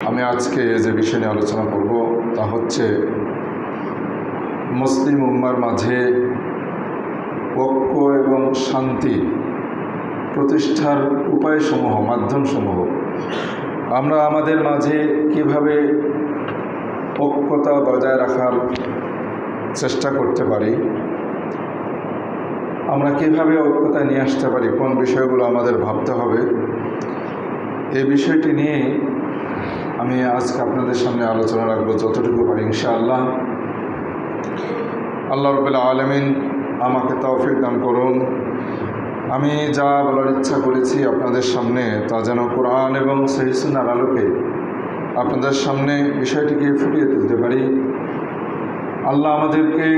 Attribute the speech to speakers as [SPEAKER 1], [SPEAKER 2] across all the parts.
[SPEAKER 1] আমি আজকে যে বিষয় নিয়ে আলোচনা করব তা হচ্ছে মুসলিম উম্মার মাঝে ঐক্য এবং শান্তি প্রতিষ্ঠার উপায়সমূহ, মাধ্যমসমূহ। আমরা আমাদের মাঝে কিভাবে ঐক্যতা বজায় রাখার চেষ্টা করতে পারি, আমরা কিভাবে ঐক্যতা নিয়ে আসতে পারি, কোন বিষয়গুলো আমাদের ভাবতে হবে, এই বিষয়টি নিয়ে আমি আজকে আপনাদের সামনে আলোচনা রাখবো যতটুকু পারি ইনশাআল্লাহ। আল্লাহ রাব্বুল আলামিন আমাকে তৌফিক দান করুন। আমি যা বলার ইচ্ছা করেছি আপনাদের সামনে তা যেন কোরআন এবং সহিহ সুন্নাহর আলোকে আপনাদের সামনে বিষয়টিকে ফুটিয়ে তুলতে পারি। আল্লাহ আমাদেরকে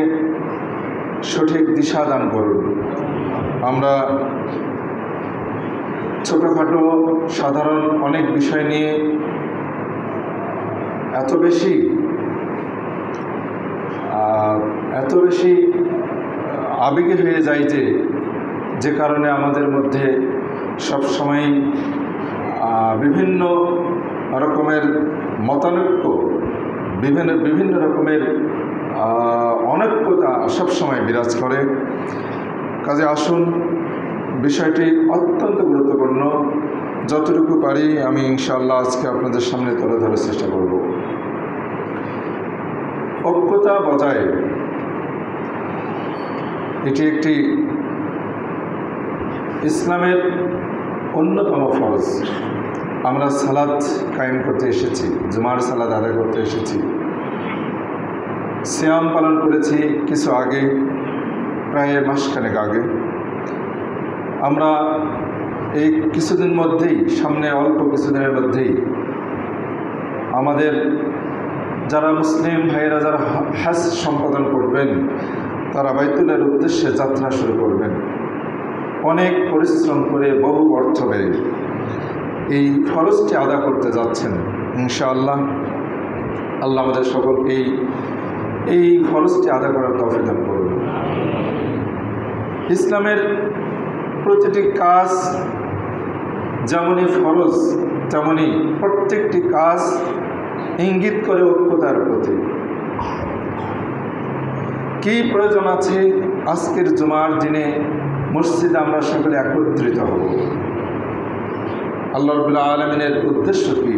[SPEAKER 1] সঠিক দিশা দান করুন। আমরা ছোটোখাটো সাধারণ অনেক বিষয় নিয়ে এত বেশি আবেগী হয়ে যায় যে কারণে আমাদের মধ্যে সবসময় বিভিন্ন রকমের মতানৈক্য, বিভিন্ন রকমের অনৈক্যতা সবসময় বিরাজ করে। কাজে আসুন, বিষয়টি অত্যন্ত গুরুত্বপূর্ণ। যতটুকু পারি আমি ইনশাআল্লাহ আজকে আপনাদের সামনে তুলে ধরার চেষ্টা করব। ঐক্যতা বজায়, এটি একটি ইসলামের অন্যতম ফরজ। আমরা সালাত কায়েম করতে এসেছি, জুমার সালাত আদায় করতে এসেছি, সিয়াম পালন করেছি কিছু আগে, প্রায় মাসখানেক আগে। আমরা এই কিছুদিন মধ্যেই, সামনে অল্প কিছুদিনের মধ্যেই আমাদের যারা মুসলিম ভাইয়েরা যারা হজ সম্পাদন করবেন তারা বাইতুলের উদ্দেশ্যে যাত্রা শুরু করবেন। অনেক পরিশ্রম করে বহু অর্থ ব্যয় এই ফরজটি আদা করতে যাচ্ছেন ইনশাআল্লাহ। আল্লাহ আমাদের সকলকে এই ফরজটি আদা করার তৌফিক দান করুন। ইসলামের প্রতিটি কাজ যেমনই ফরজ, তেমনি প্রত্যেকটি কাজ ইঙ্গিত করে ঐক্যতার প্রতি। কি প্রয়োজন আছে আজকের জুমার দিনে মসজিদে আমরা সকলে একত্রিত হব? আল্লাহ রাব্বুল আলামিনের উদ্দেশ্য কি?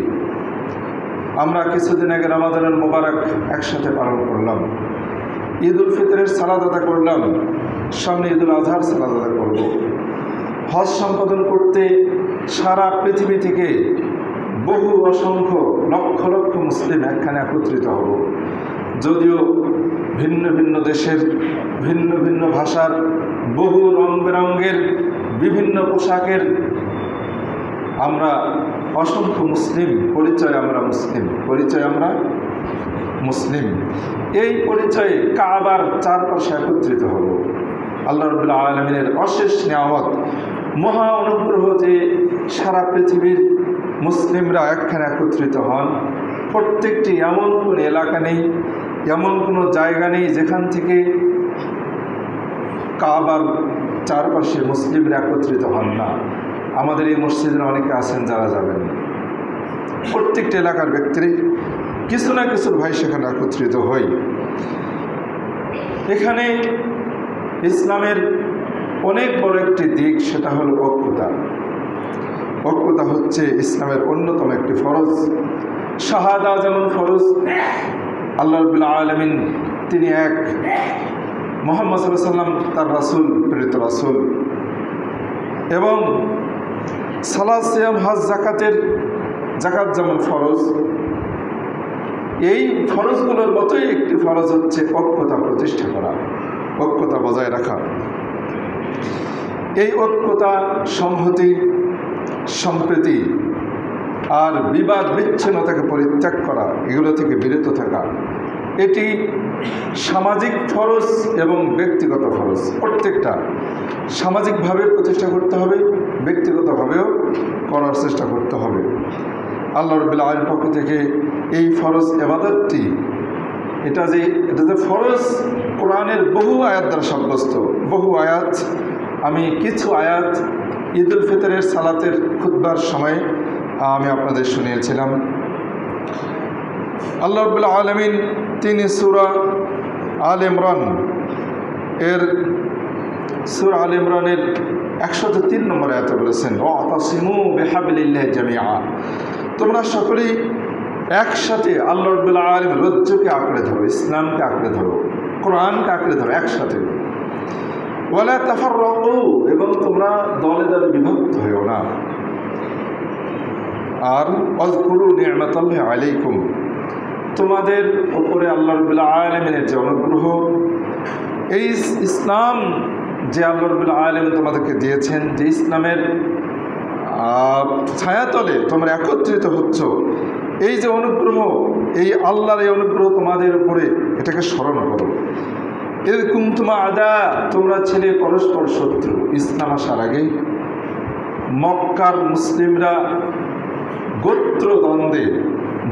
[SPEAKER 1] আমরা কিছুদিন আগে রমাদানুল মুবারক একসাথে পালন করলাম, ঈদ উল ফিতরের সালাত আদা করলাম, সামনে ঈদ উল আজহার সালাত আদা করব। হজ সম্পাদন করতে সারা পৃথিবী থেকে বহু অসংখ্য লক্ষ লক্ষ মুসলিম একখানে একত্রিত হব। যদিও ভিন্ন ভিন্ন দেশের, ভিন্ন ভিন্ন ভাষার, বহু রং বেরঙের বিভিন্ন পোশাকের আমরা অসংখ্য মুসলিম, পরিচয় আমরা মুসলিম। এই পরিচয়ে কাবার চারপাশে একত্রিত হব। আল্লাহ রাব্বুল আলামিনের অশেষ নিয়ামত, মহা অনুগ্রহ যে সারা পৃথিবীর মুসলিমরা একখানে একত্রিত হন। প্রত্যেকটি এমন কোনো এলাকা নেই, এমন কোনো জায়গা নেই যেখান থেকে কাবার চারপাশে মুসলিমরা একত্রিত হন না। আমাদের এই মসজিদের অনেকে আছেন যারা যাবেন। প্রত্যেকটি এলাকার ব্যক্তির কিছু না কিছু ভাই সেখানে একত্রিত হই। এখানে ইসলামের অনেক বড় একটি দিক, সেটা হলো ঐক্যতা। ঐক্যতা হচ্ছে ইসলামের অন্যতম একটি ফরজ। শাহাদা যেমন ফরজ, আল্লাহ রাব্বুল আলামিন তিনি এক, মুহাম্মদ সাল্লাল্লাহু আলাইহি ওয়াসাল্লাম তার রাসূল, প্রেরিত রাসূল। এবং সালাত, সিয়াম, হজ, জাকাত যেমন ফরজ, এই ফরজগুলোর মতোই একটি ফরজ হচ্ছে ঐক্যতা প্রতিষ্ঠা করা, ঐক্যতা বজায় রাখা। এই ঐক্যতা, সংহতি, সম্প্রীতি আর বিবাদ বিচ্ছিন্নতাকে পরিত্যাগ করা, এগুলো থেকে বিরত থাকা, এটি সামাজিক ফরজ এবং ব্যক্তিগত ফরজ। প্রত্যেকটা সামাজিকভাবে প্রতিষ্ঠা করতে হবে, ব্যক্তিগতভাবেও করার চেষ্টা করতে হবে। আল্লাহ রাব্বুল আলামিনের পক্ষ থেকে এই ফরজ ইবাদতটি, এটা যে ফরজ, কোরআনের বহু আয়াত দ্বারা সাব্যস্ত। বহু আয়াত, আমি কিছু আয়াত ঈদ উল ফিতরের সালাতের খুতবার সময় আমি আপনাদের শুনিয়েছিলাম। আল্লাহ রাব্বুল আলামিন তিনি সূরা আল ইমরান এর 103 নম্বর আয়াতে বলেছেন, ওয়াতাসিমু বিহাবলিল্লাহি জামিআ, তোমরা সকলেই একসাথে আল্লাহ রাব্বুল আলামিন রজ্জুকে আঁকড়ে ধরো, ইসলামকে আঁকড়ে ধরো, কোরআনকে আঁকড়ে ধরো একসাথে। ওয়ালা তাফাররাকু, এবং তোমরা দলে দলে বিভক্ত হয়েও না। আর আযকুরু নি'মাতাল্লাহি আলাইকুম, তোমাদের উপরে আল্লাহ রাব্বুল আলামিনের যে অনুগ্রহ, এই ইসলাম যে আল্লাহ রাব্বুল আলামিন তোমাদেরকে দিয়েছেন, যে ইসলামের ছায়াতলে তোমরা একত্রিত হচ্ছ, এই যে অনুগ্রহ, এই আল্লাহর এই অনুগ্রহ তোমাদের উপরে, এটাকে স্মরণ করো। এরকম তোমা আদা, তোমরা ছিলে পরস্পর শত্রু। ইসলাম আসার আগে মক্কার মুসলিমরা গোত্রদ্বন্দ্বে,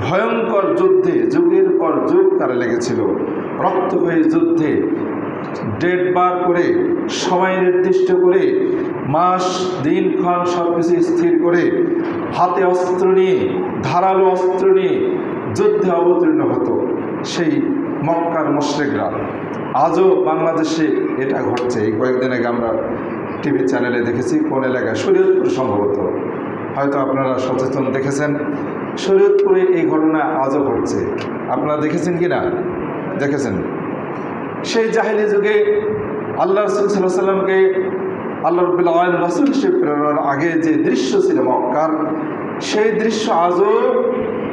[SPEAKER 1] ভয়ঙ্কর যুদ্ধে যুগের পর যুগ তারা লেগেছিল। রক্তক্ষয়ী যুদ্ধে ডেট বার করে, সময় নির্দিষ্ট করে, মাস দিনক্ষণ সব কিছু স্থির করে, হাতে অস্ত্র নিয়ে, ধারালো অস্ত্র নিয়ে যুদ্ধে অবতীর্ণ হতো সেই মক্কার মুশরিকরা। আজও বাংলাদেশে এটা ঘটছে। এই কয়েকদিন আগে আমরা টিভি চ্যানেলে দেখেছি, কোন এলাকায়, শরীয়তপুর সম্ভবত, হয়তো আপনারা সচেতন দেখেছেন, শরীয়তপুরে এই ঘটনা আজও ঘটছে। আপনারা দেখেছেন কি না? দেখেছেন। সেই জাহেলি যুগে আল্লাহ রাসূল সাল্লাল্লাহু আলাইহি ওয়াসাল্লামকে আল্লাহ রাব্বুল আলামিন রাসূল হিসেবে প্রেরণের আগে যে দৃশ্য ছিল মক্কার, সেই দৃশ্য আজও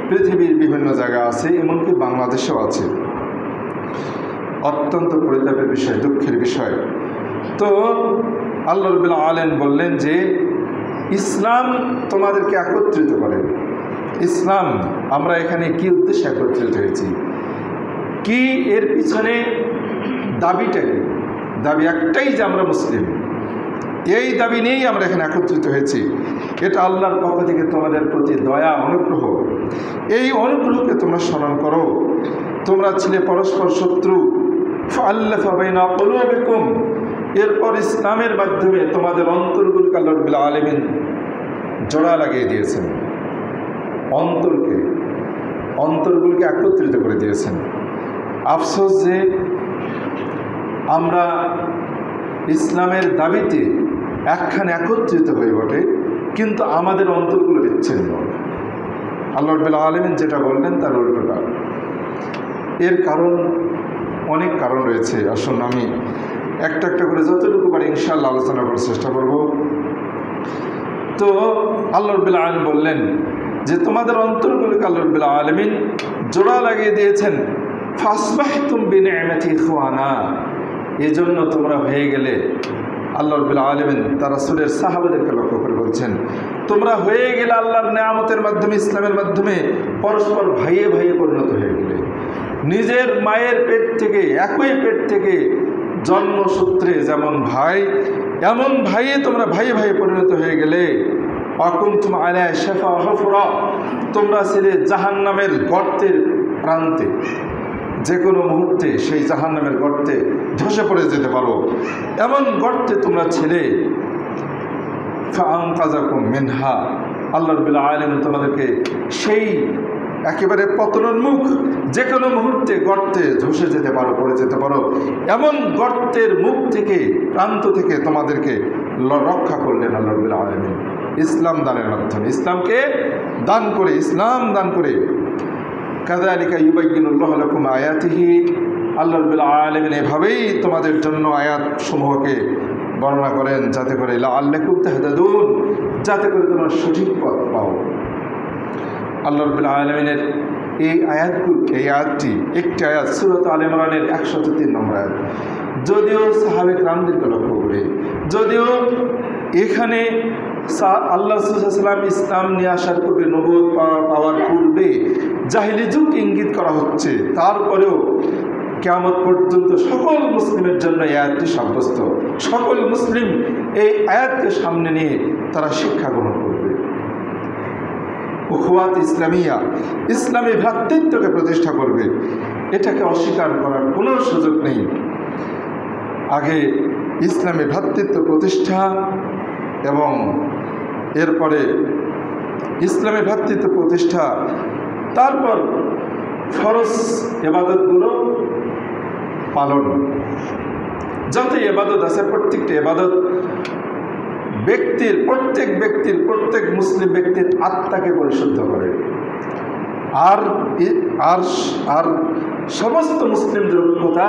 [SPEAKER 1] পৃথিবীর বিভিন্ন জায়গায় আছে, এমনকি বাংলাদেশেও আছে। অত্যন্ত পরিতাপের বিষয়, দুঃখের বিষয়। তো আল্লাহ রাব্বুল আলামিন বললেন যে ইসলাম তোমাদেরকে একত্রিত করে। ইসলাম, আমরা এখানে কি উদ্দেশ্যে একত্রিত হয়েছি, কি এর পিছনে দাবিটা কি? দাবি একটাই যে আমরা মুসলিম। এই দাবি নিয়েই আমরা এখানে একত্রিত হয়েছি। এটা আল্লাহর পক্ষ থেকে তোমাদের প্রতি দয়া, অনুগ্রহ। এই অনুগ্রহকে তোমরা স্মরণ করো। তোমরা ছিলে পরস্পর শত্রু, ফাআল্লাফা বাইনা কুলুবিকুম, এরপর ইসলামের মাধ্যমে তোমাদের অন্তরগুলোকে আল্লাহ রাব্বুল আলামিন জোড়া লাগিয়ে দিয়েছেন। অন্তরগুলোকে একত্রিত করে দিয়েছেন। আফসোস যে আমরা ইসলামের দাবিতে একখানে একত্রিত হয়ে বটে, কিন্তু আমাদের অন্তরগুলো বিচ্ছিন্ন। আল্লাহ রাব্বুল আলামিন যেটা বললেন তার উল্টোটা। এর কারণ, অনেক কারণ রয়েছে। আসুন আমি একটা একটা করে যতটুকু পারি ইনশাআল্লাহ আলোচনা করার চেষ্টা করব। তো আল্লাহ রাব্বুল আলামিন বললেন যে তোমাদের অন্তরগুলোকে আল্লাহ রাব্বুল আলামিন জোড়া লাগিয়ে দিয়েছেন। ফাসবাহতুম বিনি'মাতি ইখওয়ানা, এজন্য তোমরা হয়ে গেলে, আল্লাহ রাব্বুল আলামিন তার রাসূলের সাহাবাদেরকে লক্ষ্য করে বলছেন, তোমরা হয়ে গেলে আল্লাহর নেয়ামতের মাধ্যমে, ইসলামের মাধ্যমে পরস্পর ভাইয়ে ভাইয়ে পরিণত হয়ে গেলে। নিজের মায়ের পেট থেকে, একই পেট থেকে জন্মসূত্রে যেমন ভাই, এমন ভাইয়ে তোমরা ভাইয়ে ভাইয়ে পরিণত হয়ে গেলে। অকুনতুম আলা শাফা হুফরা, তোমরা ছিলে জাহান্নামের গর্তের প্রান্তে, যে কোনো মুহূর্তে সেই জাহান্নামের গর্তে ধসে পড়ে যেতে পারো, এমন গর্তে তোমরা ছিলে। ফাআনকাযাকুম মিনহা, আল্লাহ রাব্বুল আলামিন তোমাদেরকে সেই একেবারে পতনোন্মুখ, যে কোনো মুহূর্তে গর্তে ধসে যেতে পারো, পড়ে যেতে পারো, এমন গর্তের মুখ থেকে, প্রান্ত থেকে তোমাদেরকে রক্ষা করলেন আল্লাহ রাব্বুল আলামিন ইসলাম দানের মাধ্যমে। ইসলামকে দান করে, ইসলাম দান করে। কাযালিকা ইউবাইয়িনুল্লাহু লাকুম আয়াতিহি, আল্লাহ রাব্বুল আলামিন এভাবেই তোমাদের জন্য আয়াত সমূহকে বর্ণনা করেন, যাতে করে লাআল্লাকুম তাহতাদুন, যাতে করে তোমরা সঠিক পথ পাও। আল্লাহ রাব্বুল আলামিনের এই আয়াতটি একটি আয়াত, সূরা আল ইমরানের 103 নম্বর আয়াত। যদিও সাহাবে কিরামদেরকে লক্ষ্য করে, যদিও এখানে আল্লাহ রাসূল সাল্লাল্লাহু আলাইহি ওয়াসাল্লাম ইসলাম নিয়ে আসার পূর্বে, নবুয়ত পাওয়ার পূর্বে জাহিলি যুগ ইঙ্গিত করা হচ্ছে, তারপরেও কিয়ামত পর্যন্ত সকল মুসলিমের জন্য এই আয়াতটি সাব্যস্ত। সকল মুসলিম এই আয়াতকে সামনে নিয়ে তারা শিক্ষা গ্রহণ করবে। উখওয়াত ইসলামিয়া, ইসলামী ভ্রাতৃত্বকে প্রতিষ্ঠা করবে। এটাকে অস্বীকার করার কোনো সুযোগ নেই। আগে ইসলামী ভ্রাতৃত্ব প্রতিষ্ঠা, এবং এরপরে ইসলামী ভ্রাতৃত্ব প্রতিষ্ঠা, তারপর ফরজ ইবাদতগুলো পালন। যত ইবাদত আছে প্রত্যেকটা ইবাদত প্রত্যেক মুসলিম ব্যক্তির আত্মাকে পরিশুদ্ধ করে, আর আর আর সমস্ত মুসলিমদের ঐক্যতা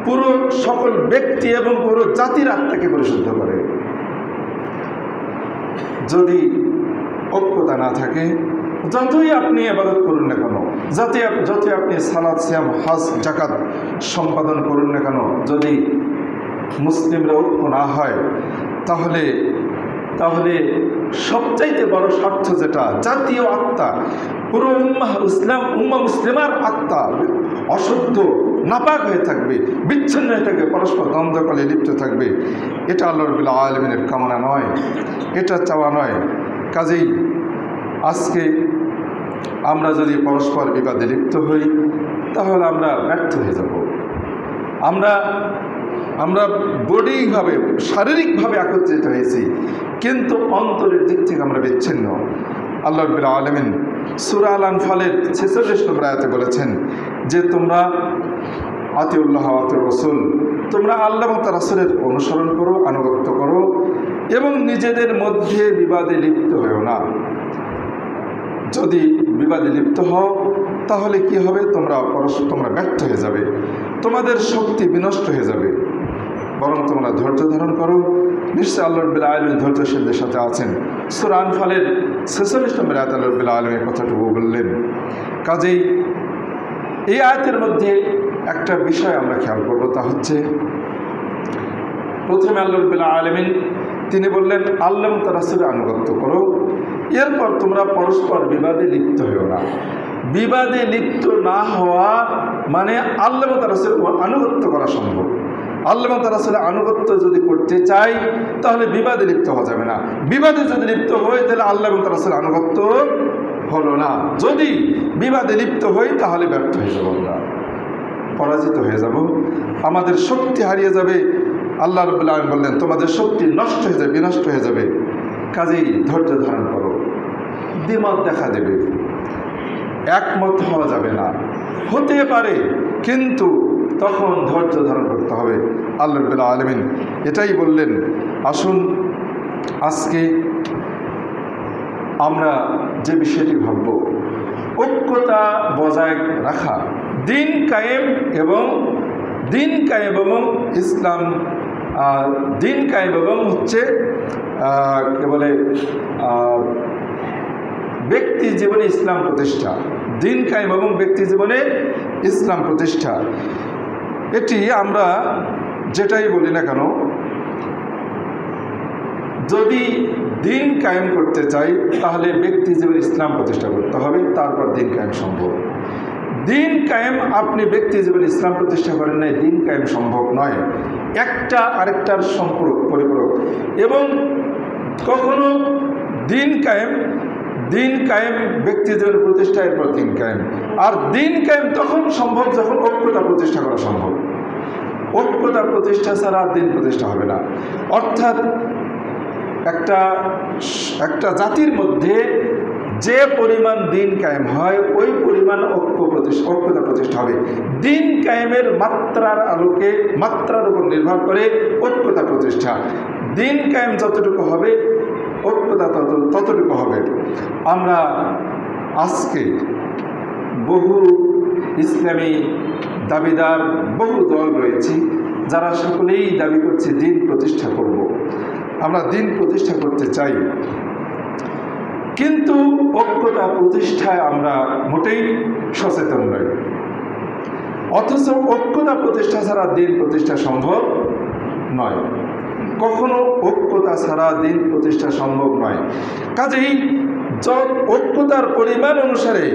[SPEAKER 1] পুরো সকল ব্যক্তি এবং পুরো জাতির আত্মাকে পরিশুদ্ধ করে। যদি ঐক্যতা না থাকে, যতই আপনি ইবাদত করুন না কেন, যতই আপনি সালাত, সিয়াম, হজ, যাকাত সম্পাদন করুন না কেন, যদি মুসলিমরা ঐক্য না হয়, তাহলে সবচাইতে বড় স্বার্থ যেটা জাতীয় আত্মা, পুরো উম্মাহ মুসলিমার আত্মা অশুদ্ধ নাপাক হয়ে থাকবে, বিচ্ছিন্ন হয়ে থাকবে, পরস্পর দ্বন্দ্বকালে লিপ্ত থাকবে। এটা আল্লাহ রাব্বুল আলামিনের কামনা নয়, এটা চাওয়া নয়। কাজেই আজকে আমরা যদি পরস্পর বিবাদে লিপ্ত হই, তাহলে আমরা ব্যর্থ হয়ে যাব। আমরা বডিভাবে, শারীরিকভাবে একত্রিত হয়েছি, কিন্তু অন্তরের দিক থেকে আমরা বিচ্ছিন্ন। আল্লাহ রাব্বুল আলামিন সূরা আল আনফালের 46 নম্বর আয়াতে বলেছেন যে তোমরা আতিউল্লাহ ওয়া আতিউর রাসূল, তোমরা আল্লাহ এবং তার রাসূলের অনুসরণ করো, আনুগত্য করো এবং নিজেদের মধ্যে বিবাদে লিপ্ত হও না। যদি বিবাদে লিপ্ত হও তাহলে কি হবে? তোমরা ব্যর্থ হয়ে যাবে, তোমাদের শক্তি বিনষ্ট হয়ে যাবে। বরং তোমরা ধৈর্য ধারণ করো, নিশ্চয় আল্লাহ রাব্বুল আলামিন ধৈর্যশীলদের সাথে আছেন। সূরা আনফালের 46 নম্বর আয়াতে আল্লাহ রাব্বুল আলামিন কথাটুকু বললেন। কাজেই এই আয়াতের মধ্যে একটা বিষয় আমরা খেয়াল করব, তা হচ্ছে প্রথমে আল্লাহ রাব্বুল আলামিন তিনি বললেন আল্লাহ এবং তার রাসূলের আনুগত্য করো, এরপর তোমরা পরস্পর বিবাদে লিপ্ত হও না। বিবাদে লিপ্ত না হওয়া মানে আল্লাহ এবং তার রাসূলের আনুগত্য করা সম্ভব। আল্লাহ এবং তার রাসূলের আনুগত্য যদি করতে চাই তাহলে বিবাদে লিপ্ত হওয়া যাবে না। বিবাদে যদি লিপ্ত হই তাহলে আল্লাহ এবং তার রাসূলের আনুগত্য হলো না। যদি বিবাদে লিপ্ত হই তাহলে ব্যর্থ হয়ে যাব, আমরা পরাজিত হয়ে যাব, আমাদের শক্তি হারিয়ে যাবে। আল্লাহ রাব্বুল আলামিন বললেন তোমাদের শক্তি নষ্ট হয়ে যাবে, বিনষ্ট হয়ে যাবে। কাজেই ধৈর্য ধারণ করো। দ্বিমত দেখা দেবে, একমত হওয়া যাবে না, হতে পারে, কিন্তু তখন ধৈর্য ধারণ করতে হবে। আল্লাহ রাব্বুল আলামিন এটাই বললেন। আসুন আজকে আমরা যে বিষয়টি ভাবব, ঐক্যতা বজায় রাখা, দিন কায়েম এবং ইসলাম, দিন কায়েম এবং হচ্ছে কে বলে ব্যক্তি জীবনে ইসলাম প্রতিষ্ঠা, দিন কায়েম এবং ব্যক্তি জীবনে ইসলাম প্রতিষ্ঠা। এটি আমরা যেটাই বলি না কেন, যদি দিন কায়েম করতে চাই তাহলে ব্যক্তি জীবনে ইসলাম প্রতিষ্ঠা করতে হবে, তারপর দিন কায়েম সম্ভব। দিন কায়েম আপনি ব্যক্তি জীবনে ইসলাম প্রতিষ্ঠা করেন নাই, দিন কায়েম সম্ভব নয়। একটা আরেকটার সম্পর্ক পরিপূরক। এবং কখনো দিন কায়েম ব্যক্তি জীবনের প্রতিষ্ঠা, এরপর দিন কায়েম। আর দিন কায়েম তখন সম্ভব যখন ঐক্যতা প্রতিষ্ঠা করা সম্ভব। ঐক্যতা প্রতিষ্ঠা ছাড়া দিন প্রতিষ্ঠা হবে না। অর্থাৎ একটা জাতির মধ্যে যে পরিমাণ দিন কায়েম হয় ওই পরিমাণ ঐক্যতা প্রতিষ্ঠা হবে। দিন কায়েমের মাত্রার উপর নির্ভর করে ঐক্যতা প্রতিষ্ঠা। দিন কায়েম যতটুকু হবে ঐক্যতা ততটুকু হবে। আমরা আজকে বহু ইসলামী দাবিদার বহু দল রয়েছে যারা সকলেই দাবি করছে দিন প্রতিষ্ঠা করব, আমরা দিন প্রতিষ্ঠা করতে চাই, কিন্তু ঐক্যতা প্রতিষ্ঠায় আমরা মোটেই সচেতন নই। অথচ ঐক্যতা প্রতিষ্ঠা ছাড়া দিন প্রতিষ্ঠা সম্ভব নয়, কখনো ঐক্যতা ছাড়া দিন প্রতিষ্ঠা সম্ভব নয়। কাজেই ঐক্যতার পরিমাণ অনুসারে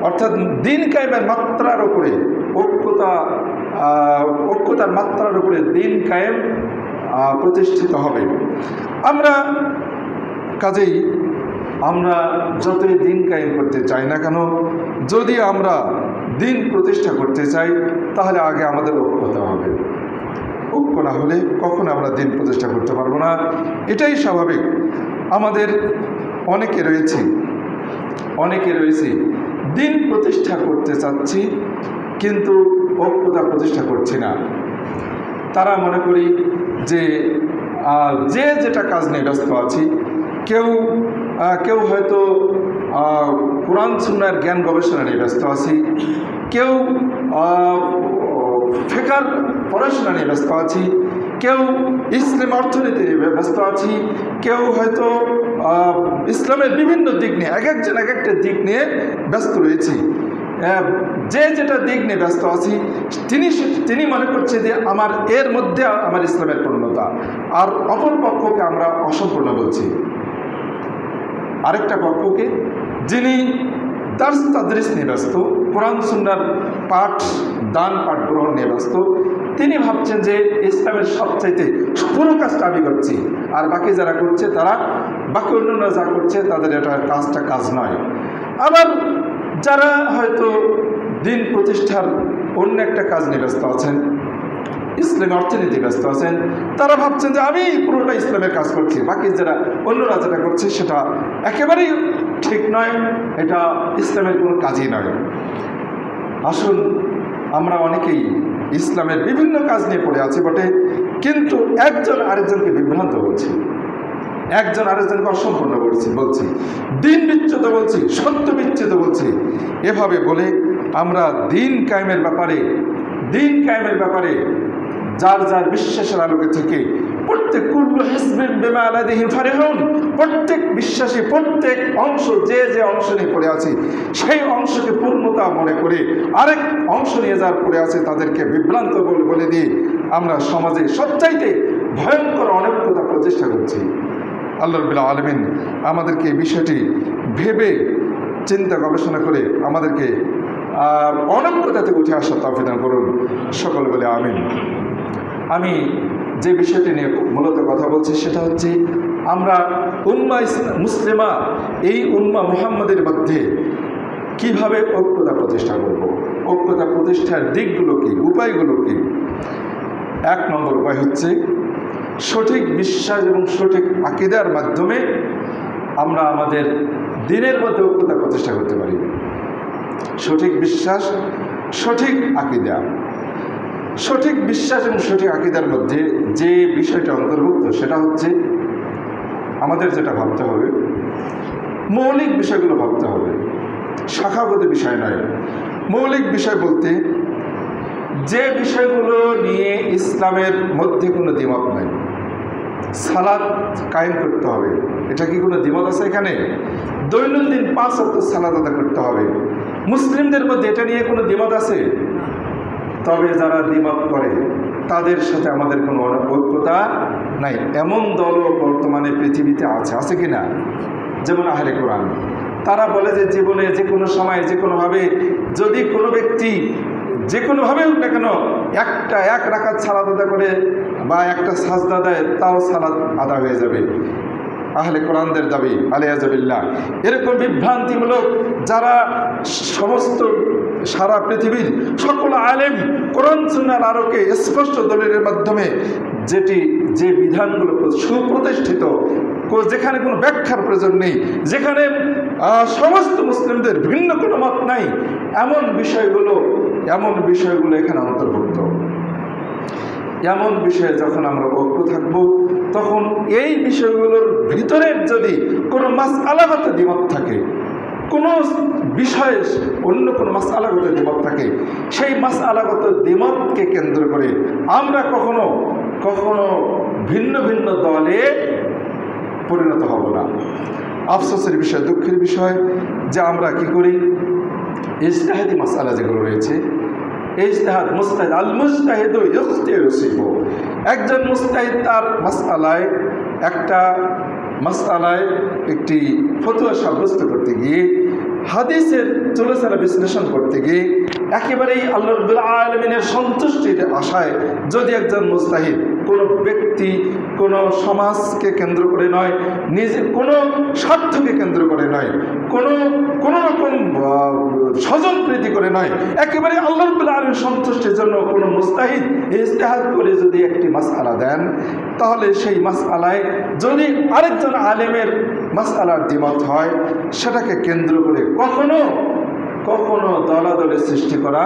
[SPEAKER 1] অর্থাৎ দিন কায়েমের মাত্রার উপরে ঐক্যতার মাত্রার উপরে দিন কায়েম প্রতিষ্ঠিত হবে। কাজেই আমরা যতই দিন কায়েম করতে চাই না কেন, যদি আমরা দিন প্রতিষ্ঠা করতে চাই তাহলে আগে আমাদের ঐক্য হতে হবে। ঐক্য না হলে কখনো আমরা দিন প্রতিষ্ঠা করতে পারবো না, এটাই স্বাভাবিক। আমাদের অনেকে রয়েছে দিন প্রতিষ্ঠা করতে চাচ্ছি, কিন্তু ঐক্যতা প্রতিষ্ঠা করছি না। তারা মনে করি যে যে যেটা কাজ নিয়ে ব্যস্ত আছি, কেউ হয়তো কোরআন সুন্নাহর জ্ঞান গবেষণা নিয়ে ব্যস্ত আছি, কেউ ফিকহের পড়াশোনা নিয়ে ব্যস্ত আছি, কেউ ইসলাম অর্থনীতি নিয়ে ব্যস্ত আছি, কেউ হয়তো ইসলামের বিভিন্ন দিক নিয়ে, এক একজন এক একটা দিক নিয়ে ব্যস্ত রয়েছি। যে যেটা দিক নিয়ে ব্যস্ত আছি, তিনি মনে করছে যে আমার এর মধ্যে আমার ইসলামের পূর্ণতা, আর অপর পক্ষকে আমরা অসম্পূর্ণ বলছি। আরেকটা পক্ষকে, যিনি দার্স তাদরিস নিয়ে ব্যস্ত, কোরআন সুন্নাহর পাঠ গ্রহণ নিয়ে ব্যস্ত, তিনি ভাবছেন যে ইসলামের সবচাইতে পুরো কাজটা আমি করছি, আর বাকি যারা করছে বাকি অন্যরা যা করছে তাদের এটা কাজ নয়। আবার যারা হয়তো দিন প্রতিষ্ঠার অন্য একটা কাজ নিয়ে ব্যস্ত আছেন, ইসলামী অর্থনীতি ব্যস্ত আছেন, তারা ভাবছেন যে আমি পুরোটা ইসলামের কাজ করছি, বাকি যারা অন্যরা যেটা করছে সেটা একেবারেই ঠিক নয়, এটা ইসলামের কোনো কাজই নয়। আসুন, আমরা অনেকেই ইসলামের বিভিন্ন কাজ নিয়ে পড়ে আছি বটে, কিন্তু একজন আরেকজনকে বিভ্রান্ত বলছি, একজন আরেকজনকে অসম্পূর্ণ বলছি, দিন বিচ্যুত বলছি, সত্য বিচ্যুত বলছি। এভাবে বলে আমরা দিন কায়েমের ব্যাপারে যার যার বিশ্বাসের আলোকে থেকে প্রত্যেক কুল্লু হিজবিন বিমা লাদাইহিম ফারিহুন, প্রত্যেক বিশ্বাসী প্রত্যেক অংশ যে অংশ নিয়ে পড়ে আছে সেই অংশকে পূর্ণতা মনে করে আরেক অংশ নিয়ে যার পড়ে আছে তাদেরকে বিভ্রান্ত বলে দিয়ে আমরা সমাজে সবচাইতে ভয়ঙ্কর অনৈক্যতা প্রতিষ্ঠা করছি। আল্লাহ রাব্বুল আলামিন আমাদেরকে এই বিষয়টি ভেবে চিন্তা গবেষণা করে আমাদেরকে অনৈক্যতা থেকে উঠে আসার তৌফিক দান করুন। সকলে বলে আমিন। আমি যে বিষয়টি নিয়ে মূলত কথা বলছি সেটা হচ্ছে, আমরা উম্মাহ মুসলিমা, এই উম্মাহ মুহাম্মাদের মধ্যে কিভাবে ঐক্যতা প্রতিষ্ঠা করব, ঐক্যতা প্রতিষ্ঠার দিকগুলো কি, উপায়গুলো কি। 1 নম্বর উপায় হচ্ছে সঠিক বিশ্বাস এবং সঠিক আকীদার মাধ্যমে আমরা আমাদের দিনের মধ্যে ঐক্যতা প্রতিষ্ঠা করতে পারি। সঠিক বিশ্বাস, সঠিক আকীদা। সঠিক বিশ্বাস এবং সঠিক আকীদার মধ্যে যে বিষয়টা অন্তর্ভুক্ত সেটা হচ্ছে আমাদের যেটা ভাবতে হবে, মৌলিক বিষয়গুলো ভাবতে হবে, শাখাগত বিষয় নয়। মৌলিক বিষয় বলতে যে বিষয়গুলো নিয়ে ইসলামের মধ্যে কোনো দ্বিমত নাই। সালাত কায়েম করতে হবে, এটা কি কোনো দ্বিমত আছে এখানে? দৈনন্দিন 5 ওয়াক্ত সালাত আদায় করতে হবে, মুসলিমদের মধ্যে এটা নিয়ে কোনো দ্বিমত আছে? তবে যারা দ্বিমত করে তাদের সাথে আমাদের কোনো ঐক্যতা নাই। এমন দলও বর্তমানে পৃথিবীতে আছে কি না? যেমন আহলে কোরআন, তারা বলে যে জীবনে যে কোনো সময় যে কোনোভাবে যদি কোনো ব্যক্তি যে কোনোভাবে হোক না কেন এক রাকাত সালাত আদায় করে বা একটা সাজদা দেয়, তাও সালাত আদা হয়ে যাবে। আহলে কোরআনদের দাবি আলিয়াজাবিল্লাহ। এরকম বিভ্রান্তিমূলক যারা সমস্ত সারা পৃথিবীর সকল আলেম কোরআন সুন্নাহর আলোকে স্পষ্ট দলিলের মাধ্যমে যে বিধানগুলো সুপ্রতিষ্ঠিত, যেখানে কোনো ব্যাখ্যার প্রয়োজন নেই, যেখানে সমস্ত মুসলিমদের ভিন্ন কোনো মত নাই, এমন বিষয়গুলো এখানে অন্তর্ভুক্ত। এমন বিষয়ে যখন আমরা ঐক্য থাকব, তখন এই বিষয়গুলোর ভিতরের যদি কোনো মাসআলাগত দ্বিমত থাকে, কোনো বিষয়ে অন্য কোনো মাসআলাগত দ্বিমত থাকে, সেই মাসআলাগত দ্বিমতকে কেন্দ্র করে আমরা কখনো ভিন্ন ভিন্ন দলে পরিণত হব না। আফসোসের বিষয়, দুঃখের বিষয় যে আমরা কি করি, ইজতিহাদি মাসআলা যেগুলো রয়েছে, ইজতিহাদ মুজতাহিদ আল মুজতাহিদু ইউসিবু, একজন মুজতাহিদ তার মাসআলায় একটি ফতোয়া সাব্যস্ত করতে গিয়ে, হাদিসের চলাচলা বিশ্লেষণ করতে গিয়ে একেবারেই আল্লাহ রাব্বুল আলামিনের সন্তুষ্টির আশায় যদি একজন মুজতাহিদ কোনো ব্যক্তি, কোনো সমাজকে কেন্দ্র করে নয়, নিজে কোনো স্বার্থকে কেন্দ্র করে নয়, কোনো রকম স্বজন প্রীতি করে নয়, একেবারে আল্লাহ রাব্বুল আলামিনের সন্তুষ্টির জন্য কোনো মুজতাহিদ ইজতিহাদ করে যদি একটি মাসআলা দেন, তাহলে সেই মাসআলায় যদি আরেকজন আলেমের মাসআলার দ্বিমত হয়, সেটাকে কেন্দ্র করে কখনো কখনো দলাদলি সৃষ্টি করা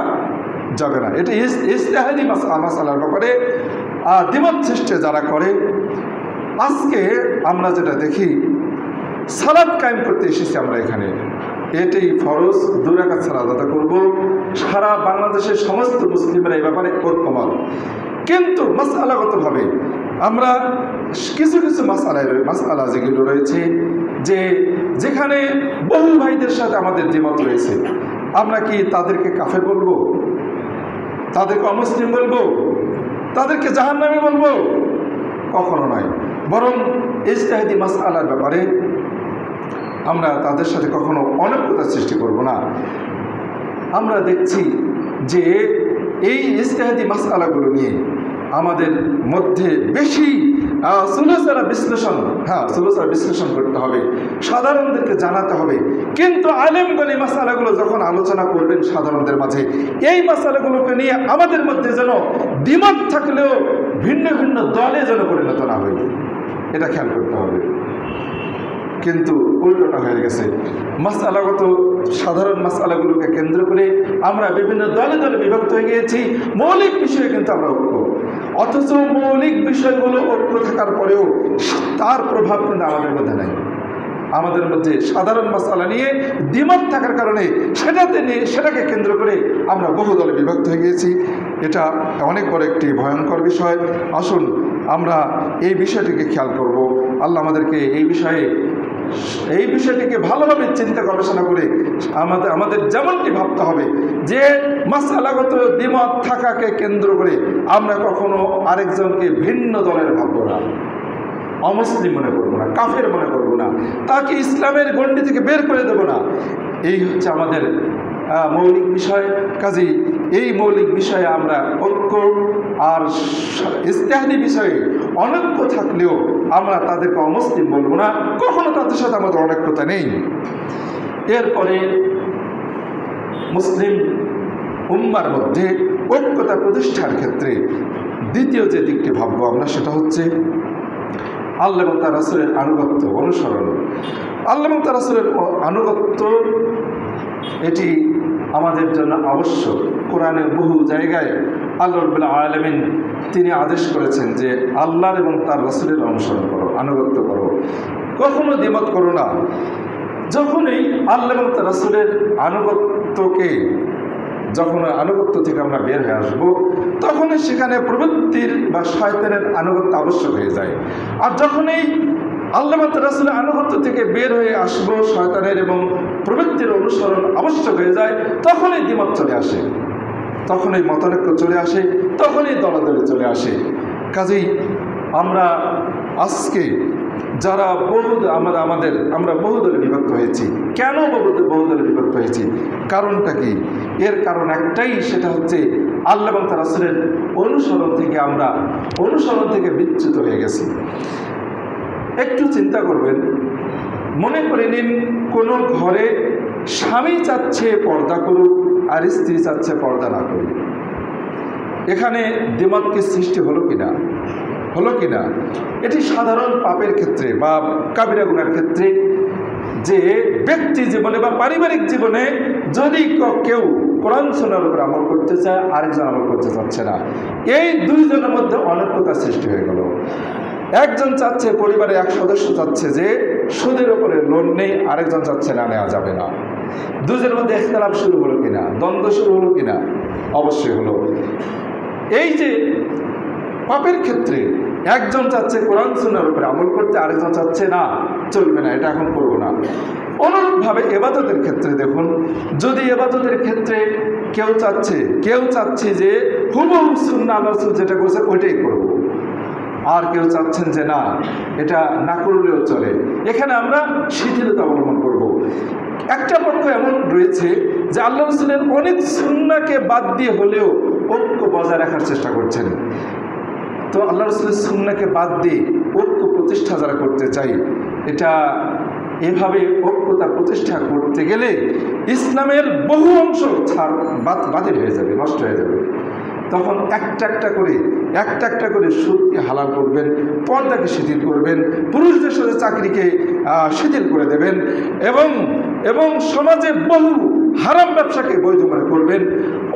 [SPEAKER 1] যাবে না। এটা ইজতিহাদি মাসালার ব্যাপারে দ্বিমত সৃষ্টি যারা করে, আজকে আমরা যেটা দেখি, সালাত কায়েম করতে এসেছি আমরা এখানে, এটাই ফরজ, 2 রাকাত সালাত আদা করব। সারা বাংলাদেশের সমস্ত মুসলিমরা এই ব্যাপারে ঐক্যমত। কিন্তু মাসআলাগতভাবে আমরা কিছু কিছু মাসআলা যেগুলো রয়েছে, যেখানে বহু ভাইদের সাথে আমাদের দ্বিমত রয়েছে, আমরা কি তাদেরকে কাফের বলবো? তাদেরকে অমুসলিম বলবো? তাদেরকে জাহান্নামী বলবো? কখনো নয়। বরং ইজতিহাদি মাসআলার ব্যাপারে আমরা তাদের সাথে কখনো অনৈক্যতা সৃষ্টি করব না। আমরা দেখছি যে এই ইজতিহাদি মাসআলাগুলো নিয়ে আমাদের মধ্যে বেশি সুলসারা বিশ্লেষণ করতে হবে, সাধারণদেরকে জানাতে হবে। কিন্তু আলেমগণ এই মাসআলাগুলো যখন আলোচনা করবেন সাধারণদের মাঝে, এই মাসআলাগুলোকে নিয়ে আমাদের মধ্যে যেন দ্বিমত থাকলেও ভিন্ন ভিন্ন দলে যেন পরিণত না হয়, এটা খেয়াল করতে হবে। কিন্তু উল্টোটা হয়ে গেছে, মাসআলাগত সাধারণ মাসআলাগুলোকে কেন্দ্র করে আমরা বিভিন্ন দলে দলে বিভক্ত হয়ে গিয়েছি। মৌলিক বিষয়ে কিন্তু আমরা ঐক্য, অথচ মৌলিক বিষয়গুলো ঐক্য থাকার পরেও তার প্রভাব কিন্তু আমাদের মধ্যে নাই। আমাদের মধ্যে সাধারণ মাসআলা নিয়ে দ্বিমত থাকার কারণে সেটাকে কেন্দ্র করে আমরা বহু দলে বিভক্ত হয়ে গিয়েছি। এটা অনেক বড় একটি ভয়ঙ্কর বিষয়। আসুন আমরা এই বিষয়টিকে খেয়াল করব। আল্লাহ আমাদেরকে এই বিষয়টিকে ভালোভাবে চিন্তা গবেষণা করে আমাদের যেমনটি ভাবতে হবে যে মাসআলাগত দ্বিমত থাকাকে কেন্দ্র করে আমরা কখনো আরেকজনকে ভিন্ন দলের ভাববো না, অমুসলিম মনে করবো না, কাফের মনে করবো না, তাকে ইসলামের গণ্ডি থেকে বের করে দেব না। এই হচ্ছে আমাদের মৌলিক বিষয়। কাজেই এই মৌলিক বিষয়ে আমরা ঐক্য, আর ইজতিহাদি বিষয়ে অনৈক্য থাকলেও আমরা তাদেরকে অমুসলিম বলবো না, কখনো তাদের সাথে আমাদের অনৈক্যতা নেই। এরপরে মুসলিম উম্মার মধ্যে ঐক্যতা প্রতিষ্ঠার ক্ষেত্রে দ্বিতীয় যে দিকটি ভাববো আমরা, সেটা হচ্ছে আল্লাহ এবং তার রাসূলের আনুগত্য, অনুসরণ। আল্লাহ এবং তার রাসূলের আনুগত্য এটি আমাদের জন্য আবশ্যক। কোরআনের বহু জায়গায় আল্লাহ রাব্বুল আলামিন তিনি আদেশ করেছেন যে আল্লাহর এবং তার রাসূলের অনুসরণ করো, আনুগত্য করো, কখনো দ্বিমত করো না। যখনই আল্লাহ এবং তার রাসূলের আনুগত্য থেকে আমরা বের হয়ে আসবো, তখনই সেখানে প্রবৃত্তির বা শয়তানের আনুগত্য আবশ্যক হয়ে যায়। আর যখনই আল্লাহ এবং তার রাসূলের আনুগত্য থেকে বের হয়ে আসবো, শয়তানের এবং প্রবৃত্তির অনুসরণ আবশ্যক হয়ে যায়, তখনই দ্বিমত চলে আসে, তখনই মতানৈক্য চলে আসে, তখনই দলাদলি চলে আসে। কাজেই আমরা আজকে যারা আমরা বহুদলে বিভক্ত হয়েছি, কেন বহুদলে বিভক্ত হয়েছি, কারণটা কি? এর কারণ একটাই, সেটা হচ্ছে আল্লাহ এবং তার রাসূলের অনুসরণ থেকে বিচ্যুত হয়ে গেছি। একটু চিন্তা করবেন, মনে করে নিন কোনো ঘরে স্বামী চাচ্ছে পর্দা করুক আর স্ত্রী চাচ্ছে পর্দা না করুক। এখানে দ্বিমত কি সৃষ্টি হলো কিনা? এটি সাধারণ পাপের ক্ষেত্রে বা কাবিরা গুনার ক্ষেত্রে, যে ব্যক্তি জীবনে বা পারিবারিক জীবনে যদি কেউ কোরআন সুন্নাহর উপর আমল করতে চায়, আরেকজন আমল করতে চাচ্ছে না, এই দুইজনের মধ্যে অনৈক্যতা সৃষ্টি হয়ে গেল। একজন চাচ্ছে, পরিবারের এক সদস্য চাচ্ছে যে সুদের উপরে লোন নেই, আরেকজন চাচ্ছে না, নেওয়া যাবে না। দুজনের মধ্যে ইখতিলাফ শুরু হলো কিনা, দ্বন্দ্ব শুরু হলো কিনা? অবশ্যই হলো। এই যে পাপের ক্ষেত্রে একজন চাচ্ছে কোরআন সুন্নাহর উপরে আমল করতে, আরেকজন চাচ্ছে না, চলবে না, এটা এখন করবো না। অনুরূপভাবে ইবাদতের ক্ষেত্রে দেখুন, যদি ইবাদতের ক্ষেত্রে কেউ চাচ্ছে যে হুবহু সুন্নাহ আল্লাহ রাসূল যেটা করেছে ওইটাই করবো, আর কেউ চাচ্ছেন যে না, এটা না করলেও চলে, এখানে আমরা শিথিলতা অবলম্বন করব। একটা পক্ষ এমন রয়েছে যে আল্লাহ রাসূলের অনেক সুন্নাহকে বাদ দিয়ে হলেও ঐক্য বজায় রাখার চেষ্টা করছেন। তো আল্লাহ রাসূলের সুন্নাহকে বাদ দিয়ে ঐক্য প্রতিষ্ঠা যারা করতে চাই, এটা এভাবে ঐক্যতা প্রতিষ্ঠা করতে গেলে ইসলামের বহু অংশ বাতিল হয়ে যাবে, নষ্ট হয়ে যাবে। তখন একটা একটা করে সুদকে হালাল করবেন, পর্দাকে শিথিল করবেন, পুরুষদের সাথে চাকরিকে শিথিল করে দেবেন, এবং সমাজে বহু হারাম ব্যবসাকে বৈধ মনে করবেন,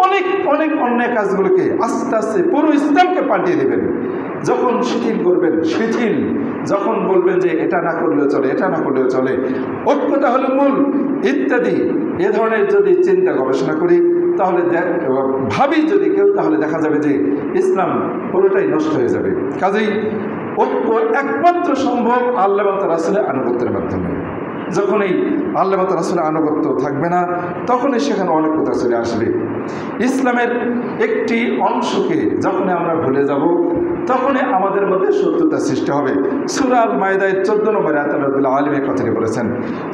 [SPEAKER 1] অনেক অনেক অন্যায় কাজগুলোকে আস্তে আস্তে পুরো ইসলামকে পাল্টিয়ে দেবেন। যখন শিথিল করবেন, শিথিল যখন বলবেন যে এটা না করলেও চলে, এটা না করলেও চলে, ঐক্যতা হলো মূল ইত্যাদি, এ ধরনের যদি চিন্তা গবেষণা করি তাহলে ভাবি যদি কেউ, তাহলে দেখা যাবে যে ইসলাম পুরোটাই নষ্ট হয়ে যাবে। কাজেই ঐক্য একমাত্র সম্ভব আল্লাহ এবং তার রাসূলের আনুগত্যের মাধ্যমে। যখন এই আল্লাহ এবং তার রাসূলের আনুগত্য থাকবে না, তখনই সেখানে অনেকতা চলে আসবে। ইসলামের একটি অংশকে যখনই আমরা ভুলে যাব, তখনই আমাদের মধ্যে শত্রুতা সৃষ্টি হবে। সূরা আল মাইদার 14 নম্বর আয়াতে আল্লাহ রাব্বুল আলামিন কথাটি বলেছেন।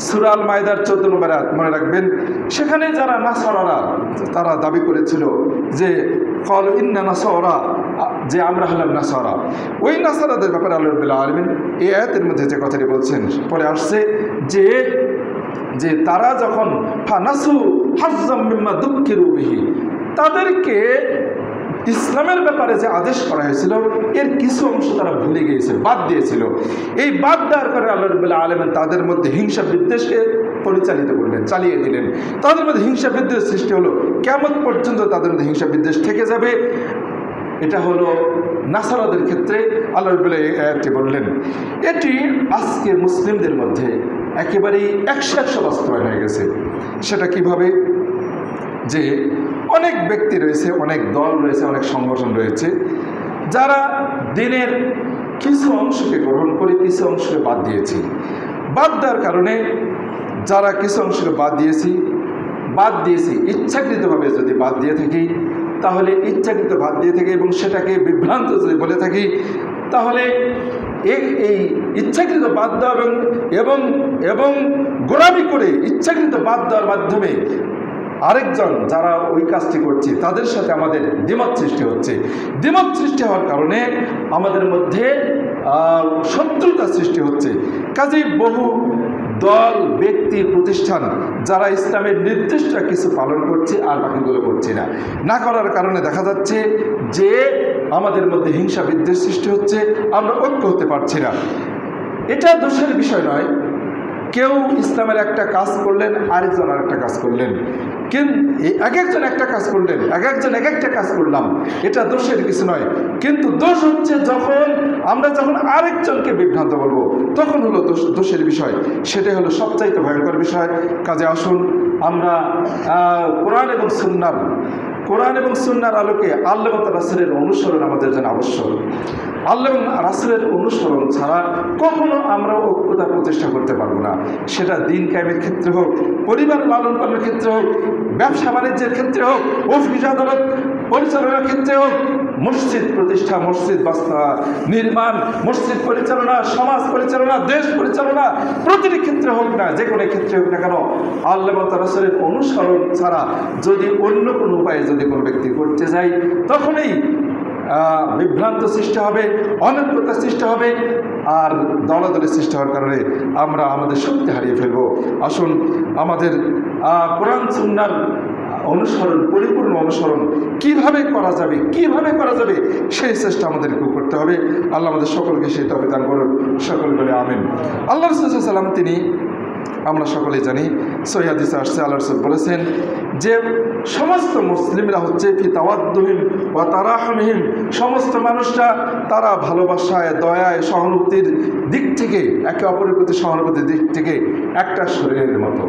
[SPEAKER 1] সূরা আল মাইদার 14 নম্বর আয়াত মনে রাখবেন। সেখানে যারা নাসারারা তারা দাবি করেছিল যে ক্বালু ইন্না নাসারা, যে আমরা হলাম নাসারা, ওই নাসারাদের ব্যাপারে আল্লাহ রাব্বুল আলামিন এই আয়াতের মধ্যে যে কথাটি বলছেন পরে আসছে যে যে তারা যখন ফানাসু হাজ্জাম মিম্মা দুক্কিরু বিহি, তাদেরকে ইসলামের ব্যাপারে যে আদেশ করা হয়েছিল এর কিছু অংশ তারা ভুলে গিয়েছিল, বাদ দিয়েছিল। এই বাদ দেওয়ার কারণে আল্লাহ রাব্বুল আলামিন তাদের মধ্যে হিংসা বিদ্বেষকে পরিচালিত করলেন, চালিয়ে দিলেন। তাদের মধ্যে হিংসা বিদ্বেষ সৃষ্টি হলো, কিয়ামত পর্যন্ত তাদের মধ্যে হিংসা বিদ্বেষ থেকে যাবে। এটা হলো নাসারাদের ক্ষেত্রে আল্লাহ রাব্বুল এই আয়াতটি বললেন। এটি আজকে মুসলিমদের মধ্যে একেবারেই 100% বাস্তবায়ন হয়ে গেছে। সেটা কিভাবে? যে অনেক ব্যক্তি রয়েছে, অনেক দল রয়েছে, অনেক সংগঠন রয়েছে, যারা দিনের কিছু অংশকে গ্রহণ করে কিছু অংশকে বাদ দিয়েছি। বাদ দেওয়ার কারণে যারা কিছু অংশকে বাদ দিয়েছি ইচ্ছাকৃতভাবে যদি বাদ দিয়ে থাকি, তাহলে ইচ্ছাকৃত বাদ দিয়ে থাকি এবং সেটাকে বিভ্রান্ত যদি বলে থাকি, তাহলে এই ইচ্ছাকৃত বাদ দেওয়া এবং এবং গোলামি করে ইচ্ছাকৃত বাদ দেওয়ার মাধ্যমে আরেকজন যারা ওই কাজটি করছে তাদের সাথে আমাদের দ্বিমত সৃষ্টি হচ্ছে। দ্বিমত সৃষ্টি হওয়ার কারণে আমাদের মধ্যে শত্রুতা সৃষ্টি হচ্ছে। কাজেই বহু দল, ব্যক্তি, প্রতিষ্ঠান যারা ইসলামের নির্দিষ্ট কিছু পালন করছে আর বাকিগুলো করছে না করার কারণে দেখা যাচ্ছে যে আমাদের মধ্যে হিংসা বিদ্বেষ সৃষ্টি হচ্ছে, আমরা ঐক্য হতে পারছি না। এটা দোষের বিষয় নয়। কেউ ইসলামের একটা কাজ করলেন, আরেকজন আর একটা কাজ করলেন, কিন্তু এক একজন একটা কাজ করলেন, এক একজন এক একটা কাজ করলাম, এটা দোষের কিছু নয়। কিন্তু দোষ হচ্ছে যখন আরেকজনকে বিভ্রান্ত বলবো, তখন হলো দোষের বিষয়। সেটাই হলো সবচাইতে ভয়ঙ্কর বিষয়। কাজে আসুন আমরা কোরআন এবং সুন্নাহর আলোকে আল্লাহ এবং রাসূলের অনুসরণ আমাদের জন্য আবশ্যক। আল্লাহ এবং রাসূলের অনুসরণ ছাড়া কখনো আমরা ঐক্যতা প্রতিষ্ঠা করতে পারবো না। সেটা দিন কায়েমের ক্ষেত্রে হোক, পরিবার লালন পালনের ক্ষেত্রে হোক, ব্যবসা বাণিজ্যের ক্ষেত্রে হোক, অফিস আদালত পরিচালনার ক্ষেত্রে হোক, মসজিদ প্রতিষ্ঠা, মসজিদ নির্মাণ, মসজিদ পরিচালনা, সমাজ পরিচালনা, দেশ পরিচালনা, প্রতিটি ক্ষেত্রে হোক না, যে কোনো ক্ষেত্রে হোক না কেন, আল্লাহ এবং রাসূলের অনুসরণ ছাড়া যদি অন্য কোনো উপায়ে যদি কোনো ব্যক্তি করতে যায়, তখনই বিভ্রান্ত সৃষ্টি হবে, অনৈক্যতা সৃষ্টি হবে, আর দলাদলি সৃষ্টি হওয়ার কারণে আমরা আমাদের শক্তি হারিয়ে ফেলব। আসুন আমাদের কোরআন সুন্নাহর অনুসরণ, পরিপূর্ণ অনুসরণ কিভাবে করা যাবে সেই চেষ্টা আমাদেরকেও করতে হবে। আল্লাহ আমাদের সকলকে সেই তৌফিক দান করুন। সকল বলে আমিন। আল্লাহ রাসূল সাল্লাল্লাহু আলাইহি ওয়াসাল্লাম তিনি, আমরা সকলেই জানি, সহিহ হাদিসে আসছে, আল্লাহ রাসূল বলেছেন যে সমস্ত মুসলিমরা হচ্ছে ফি তাওয়াদ্দুহিম ওয়া তারাহুমিহিম, সমস্ত মানুষরা তারা ভালোবাসায়, দয়ায়, সহানুভূতির দিক থেকে, একে অপরের প্রতি সহানুভূতির দিক থেকে একটা শরীরের মতো,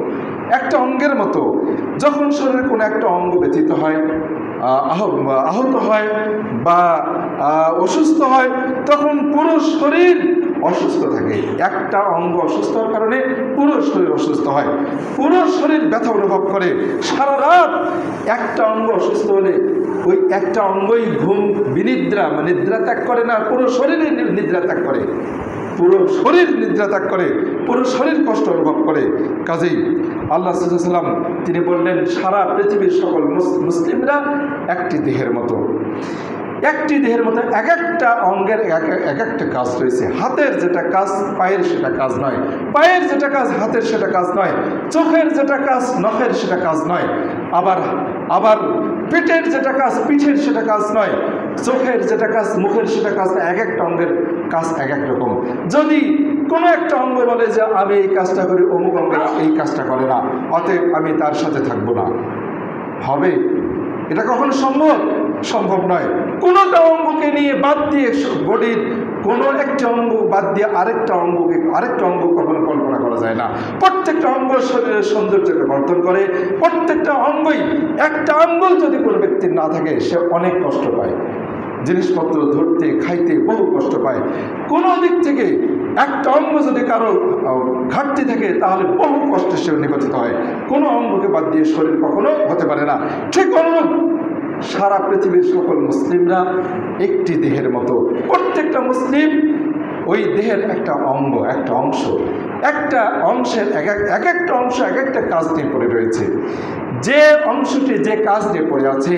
[SPEAKER 1] একটা অঙ্গের মতো। যখন শরীরের কোনো একটা অঙ্গ ব্যথিত হয়, আহত হয় বা অসুস্থ হয়, তখন পুরো শরীর অসুস্থ থাকে। একটা অঙ্গ অসুস্থ হওয়ার কারণে পুরো শরীর অসুস্থ হয়, পুরো শরীর ব্যথা অনুভব করে। সারা রাত একটা অঙ্গ অসুস্থ হলে ওই একটা অঙ্গই নিদ্রা ত্যাগ করে না, পুরো শরীরে নিদ্রা ত্যাগ করে, পুরো শরীর নিদ্রা ত্যাগ করে, পুরো শরীর কষ্ট অনুভব করে। কাজেই আল্লাহ সাল্লাল্লাহু আলাইহি ওয়াসাল্লাম তিনি বললেন, সারা পৃথিবীর সকল মুসলিমরা একটি দেহের মতো, একটি দেহের মতো। এক একটা অঙ্গের এক একটা কাজ রয়েছে। হাতের যেটা কাজ পায়ের সেটা কাজ নয়, পায়ের যেটা কাজ হাতের সেটা কাজ নয়, চোখের যেটা কাজ নখের সেটা কাজ নয়, আবার পেটের যেটা কাজ পিঠের সেটা কাজ নয়, চোখের যেটা কাজ, মুখের সেটা কাজ, এক একটা অঙ্গের কাজ এক এক রকম। যদি কোনো একটা অঙ্গ বলে যে আমি এই কাজটা করি, অমুক অঙ্গের এই কাজটা করে না, অতএব আমি তার সাথে থাকবো না, হবে? এটা কখনো সম্ভব? সম্ভব নয়। কোনোটা অঙ্গকে নিয়ে বাদ দিয়ে, বডির কোনো একটা অঙ্গ বাদ দিয়ে আরেকটা অঙ্গ কখনো কল্পনা করা যায় না। প্রত্যেকটা অঙ্গ শরীরের সৌন্দর্যকে বর্ধন করে। প্রত্যেকটা অঙ্গই, একটা অঙ্গ যদি কোনো ব্যক্তির না থাকে সে অনেক কষ্ট পায়, জিনিসপত্র ধরতে খাইতে বহু কষ্ট পায়। কোনো দিক থেকে একটা অঙ্গ যদি কারো ঘাটতি থাকে তাহলে বহু কষ্টে সে নিপাতিত হয়। কোনো অঙ্গকে বাদ দিয়ে শরীর কখনো হতে পারে না। ঠিক অনুরূপ সারা পৃথিবীর সকল মুসলিমরা একটি দেহের মতো। প্রত্যেকটা মুসলিম ওই দেহের একটা অঙ্গ, একটা অংশ, একটা অংশের এক একটা অংশ এক একটা কাজ নিয়ে পড়ে রয়েছে। যে অংশটি যে কাজ নিয়ে পড়ে আছে